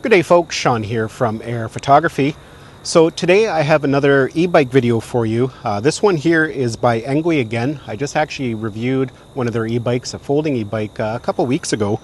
Good day folks, Sean here from Air Photography. So today I have another e-bike video for you. This one here is by Engwe again. I just actually reviewed one of their e-bikes, a folding e-bike, a couple weeks ago.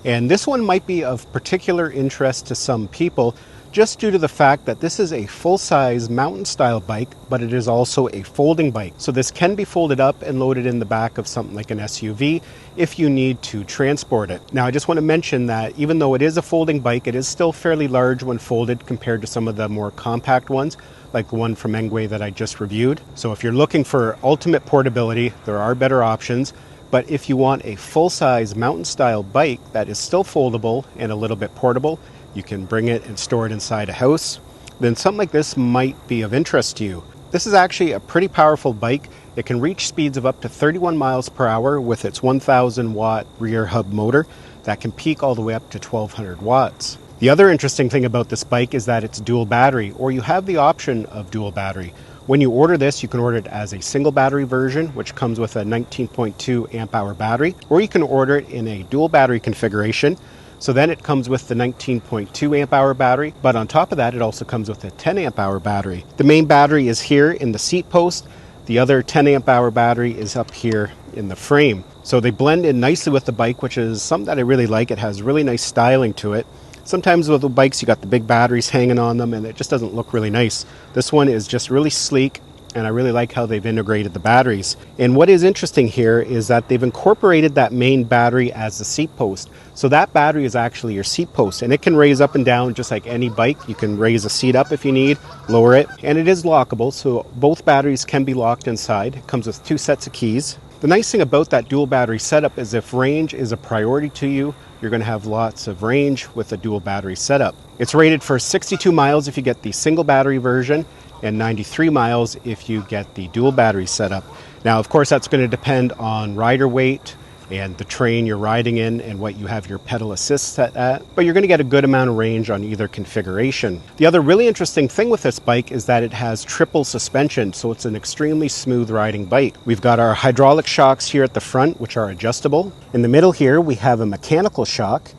And this one might be of particular interest to some people just due to the fact that this is a full-size mountain style bike, but it is also a folding bike. So this can be folded up and loaded in the back of something like an SUV if you need to transport it. Now I just want to mention that even though it is a folding bike, it is still fairly large when folded compared to some of the more compact ones, like the one from Engwe that I just reviewed. So if you're looking for ultimate portability, there are better options. But if you want a full-size mountain style bike that is still foldable and a little bit portable, you can bring it and store it inside a house, then something like this might be of interest to you. This is actually a pretty powerful bike. It can reach speeds of up to 31 miles per hour with its 1000 watt rear hub motor that can peak all the way up to 1200 watts. The other interesting thing about this bike is that it's dual battery, or you have the option of dual battery. When you order this, you can order it as a single battery version, which comes with a 19.2 amp hour battery, or you can order it in a dual battery configuration. So then it comes with the 19.2 amp hour battery, but on top of that, it also comes with a 10 amp hour battery. The main battery is here in the seat post. The other 10 amp hour battery is up here in the frame. So they blend in nicely with the bike, which is something that I really like. It has really nice styling to it. Sometimes with the bikes, you got the big batteries hanging on them and it just doesn't look really nice. This one is just really sleek, and I really like how they've integrated the batteries. And what is interesting here is that they've incorporated that main battery as the seat post. So that battery is actually your seat post, and it can raise up and down just like any bike. You can raise a seat up if you need, lower it, and it is lockable, so both batteries can be locked inside. It comes with 2 sets of keys. The nice thing about that dual battery setup is if range is a priority to you, you're going to have lots of range with a dual battery setup. It's rated for 62 miles if you get the single battery version, and 93 miles if you get the dual battery setup. Now, of course, that's going to depend on rider weight and the terrain you're riding in and what you have your pedal assist set at, but you're going to get a good amount of range on either configuration. The other really interesting thing with this bike is that it has triple suspension, so it's an extremely smooth riding bike. We've got our hydraulic shocks here at the front, which are adjustable. In the middle here, we have a mechanical shock.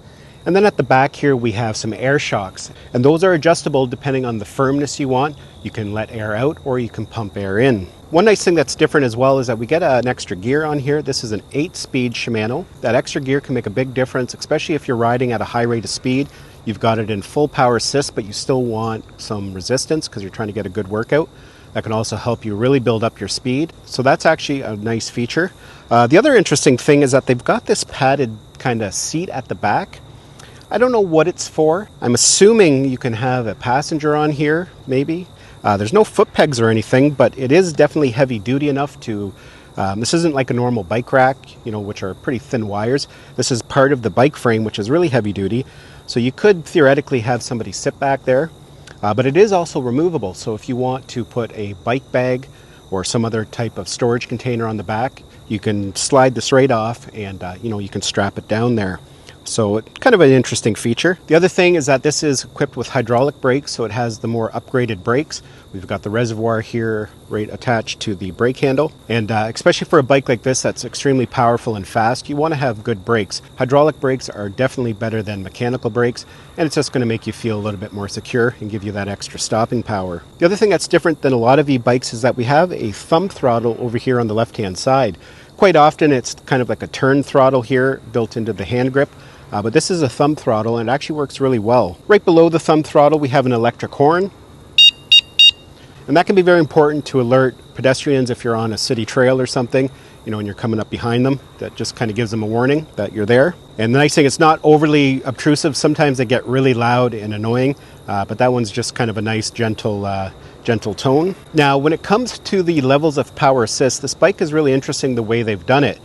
And then at the back here, we have some air shocks, and those are adjustable depending on the firmness you want. You can let air out or you can pump air in. One nice thing that's different as well is that we get an extra gear on here. This is an 8-speed Shimano. That extra gear can make a big difference, especially if you're riding at a high rate of speed. You've got it in full power assist, but you still want some resistance because you're trying to get a good workout. That can also help you really build up your speed. So that's actually a nice feature. The other interesting thing is that they've got this padded kind of seat at the back. I don't know what it's for. I'm assuming you can have a passenger on here, maybe. There's no foot pegs or anything, but it is definitely heavy duty enough to, this isn't like a normal bike rack, which are pretty thin wires. This is part of the bike frame, which is really heavy duty. So you could theoretically have somebody sit back there, but it is also removable. So if you want to put a bike bag or some other type of storage container on the back, you can slide this right off and, you can strap it down there. So it's kind of an interesting feature. The other thing is that this is equipped with hydraulic brakes, so it has the more upgraded brakes. We've got the reservoir here right attached to the brake handle. And especially for a bike like this that's extremely powerful and fast, you want to have good brakes. Hydraulic brakes are definitely better than mechanical brakes, and it's just going to make you feel a little bit more secure and give you that extra stopping power. The other thing that's different than a lot of e-bikes is that we have a thumb throttle over here on the left-hand side. Quite often it's kind of like a turn throttle here built into the hand grip. But this is a thumb throttle, and it actually works really well. Right below the thumb throttle, we have an electric horn. And that can be very important to alert pedestrians if you're on a city trail or something, and you're coming up behind them. That just kind of gives them a warning that you're there. And the nice thing, it's not overly obtrusive. Sometimes they get really loud and annoying, but that one's just kind of a nice, gentle tone. Now, when it comes to the levels of power assist, this bike is really interesting the way they've done it.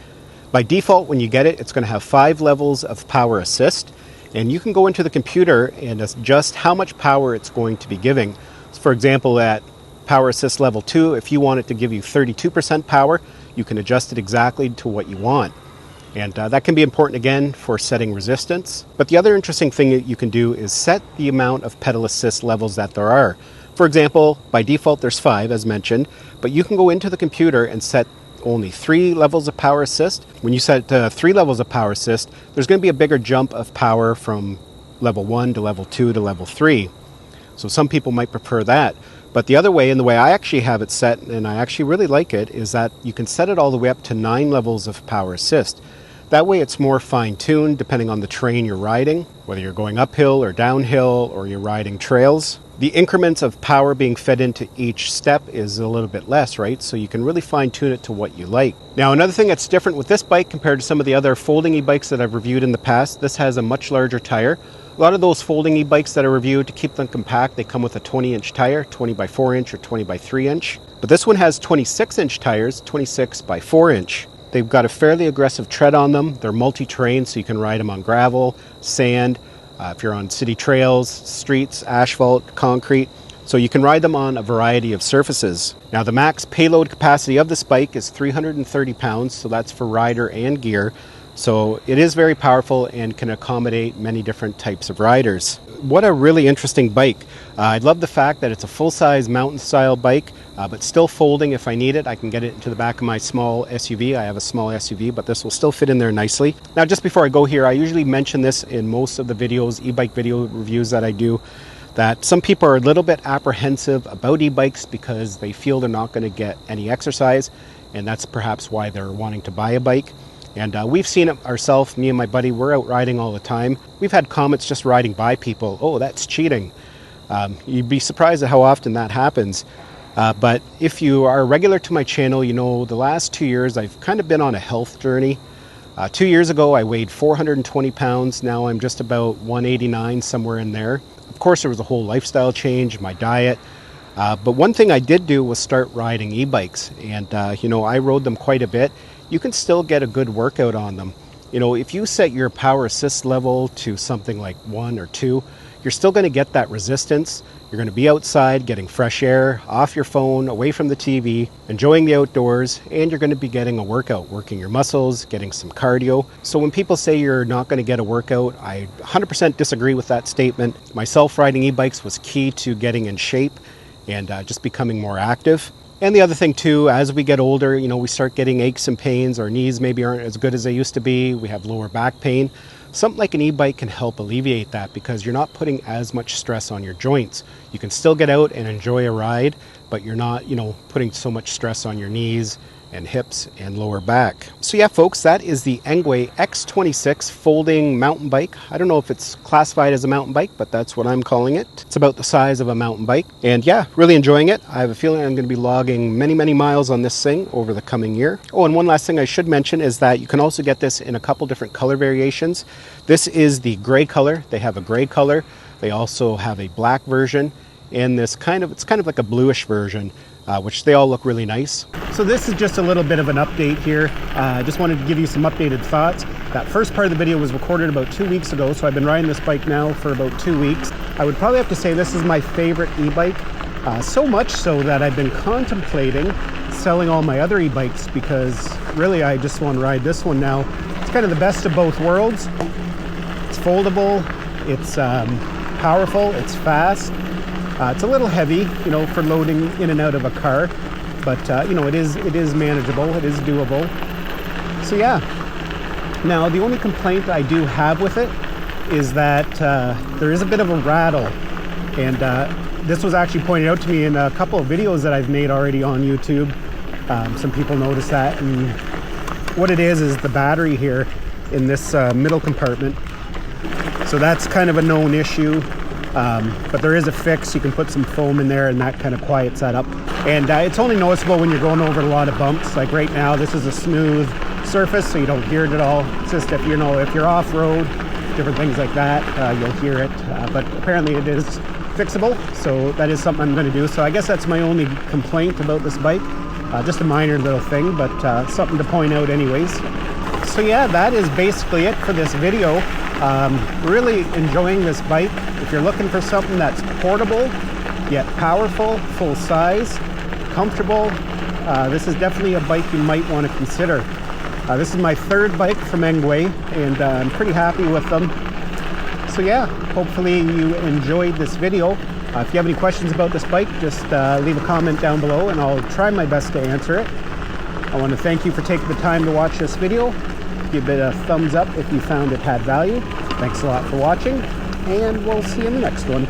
By default, when you get it, it's going to have 5 levels of power assist, and you can go into the computer and adjust how much power it's going to be giving. So for example, at power assist level 2, if you want it to give you 32% power, you can adjust it exactly to what you want. And that can be important again for setting resistance. But the other interesting thing that you can do is set the amount of pedal assist levels that there are. For example, by default there's 5 as mentioned, but you can go into the computer and set only 3 levels of power assist. When you set 3 levels of power assist, there's going to be a bigger jump of power from level 1 to level 2 to level 3. So some people might prefer that. But the other way, and the way I actually have it set, and I actually really like it, is that you can set it all the way up to 9 levels of power assist. That way it's more fine-tuned depending on the terrain you're riding, whether you're going uphill or downhill or you're riding trails. The increments of power being fed into each step is a little bit less, right? So you can really fine-tune it to what you like. Now, another thing that's different with this bike compared to some of the other folding e-bikes that I've reviewed in the past, this has a much larger tire. A lot of those folding e-bikes that I reviewed, to keep them compact, they come with a 20-inch tire, 20 by 4 inch or 20 by 3 inch. But this one has 26-inch tires, 26 by 4 inch. They've got a fairly aggressive tread on them. They're multi-terrain, so you can ride them on gravel, sand, if you're on city trails, streets, asphalt, concrete. So you can ride them on a variety of surfaces. Now, the max payload capacity of this bike is 330 pounds, so that's for rider and gear. So it is very powerful and can accommodate many different types of riders. What a really interesting bike. I love the fact that it's a full-size mountain style bike, but still folding if I need it. I can get it into the back of my small SUV. I have a small SUV, but this will still fit in there nicely. Now, just before I go here, I usually mention this in most of the videos, e-bike video reviews that I do, that some people are a little bit apprehensive about e-bikes because they feel they're not going to get any exercise, and that's perhaps why they're wanting to buy a bike. And we've seen it ourselves, me and my buddy, we're out riding all the time. We've had comments just riding by people, oh, that's cheating. You'd be surprised at how often that happens. But if you are regular to my channel, you know the last 2 years I've kind of been on a health journey. 2 years ago I weighed 420 pounds, now I'm just about 189, somewhere in there. Of course there was a whole lifestyle change, my diet. But one thing I did do was start riding e-bikes, and I rode them quite a bit. You can still get a good workout on them. You know, if you set your power assist level to something like 1 or 2, you're still going to get that resistance. You're going to be outside getting fresh air, off your phone, away from the TV, enjoying the outdoors, and you're going to be getting a workout, working your muscles, getting some cardio. So when people say you're not going to get a workout, I 100% disagree with that statement. Myself, riding e-bikes was key to getting in shape and just becoming more active. And the other thing too, as we get older, we start getting aches and pains. Our knees maybe aren't as good as they used to be. We have lower back pain. Something like an e-bike can help alleviate that because you're not putting as much stress on your joints. You can still get out and enjoy a ride, but you're not, putting so much stress on your knees and hips and lower back. So yeah, folks, that is the Engwe X26 folding mountain bike. I don't know if it's classified as a mountain bike, but that's what I'm calling it. It's about the size of a mountain bike. And yeah, really enjoying it. I have a feeling I'm going to be logging many, many miles on this thing over the coming year. Oh, and one last thing I should mention is that you can also get this in a couple different color variations. This is the gray color. They have a gray color. They also have a black version, and it's kind of like a bluish version, which they all look really nice. So this is just a little bit of an update here. I just wanted to give you some updated thoughts. That first part of the video was recorded about 2 weeks ago, so I've been riding this bike now for about 2 weeks. I would probably have to say this is my favorite e-bike, so much so that I've been contemplating selling all my other e-bikes because really I just want to ride this one now. It's kind of the best of both worlds. It's foldable, it's powerful, it's fast. It's a little heavy, for loading in and out of a car, but it is manageable, it is doable. So yeah. Now the only complaint I do have with it is that there is a bit of a rattle, and this was actually pointed out to me in a couple of videos that I've made already on YouTube. Some people noticed that, and what it is the battery here in this middle compartment. So that's kind of a known issue. But there is a fix. You can put some foam in there and that kind of quiets that up. And it's only noticeable when you're going over a lot of bumps. Like right now, this is a smooth surface, so you don't hear it at all. It's just if you're off-road, different things like that, you'll hear it. But apparently it is fixable, so that is something I'm going to do. So I guess that's my only complaint about this bike. Just a minor little thing, but something to point out anyways. So yeah, that is basically it for this video. Really enjoying this bike. If you're looking for something that's portable, yet powerful, full size, comfortable, this is definitely a bike you might want to consider. This is my third bike from Engwe, and I'm pretty happy with them. So yeah, hopefully you enjoyed this video. If you have any questions about this bike, just leave a comment down below and I'll try my best to answer it. I want to thank you for taking the time to watch this video. Give it a thumbs up if you found it had value. Thanks a lot for watching. and we'll see you in the next one.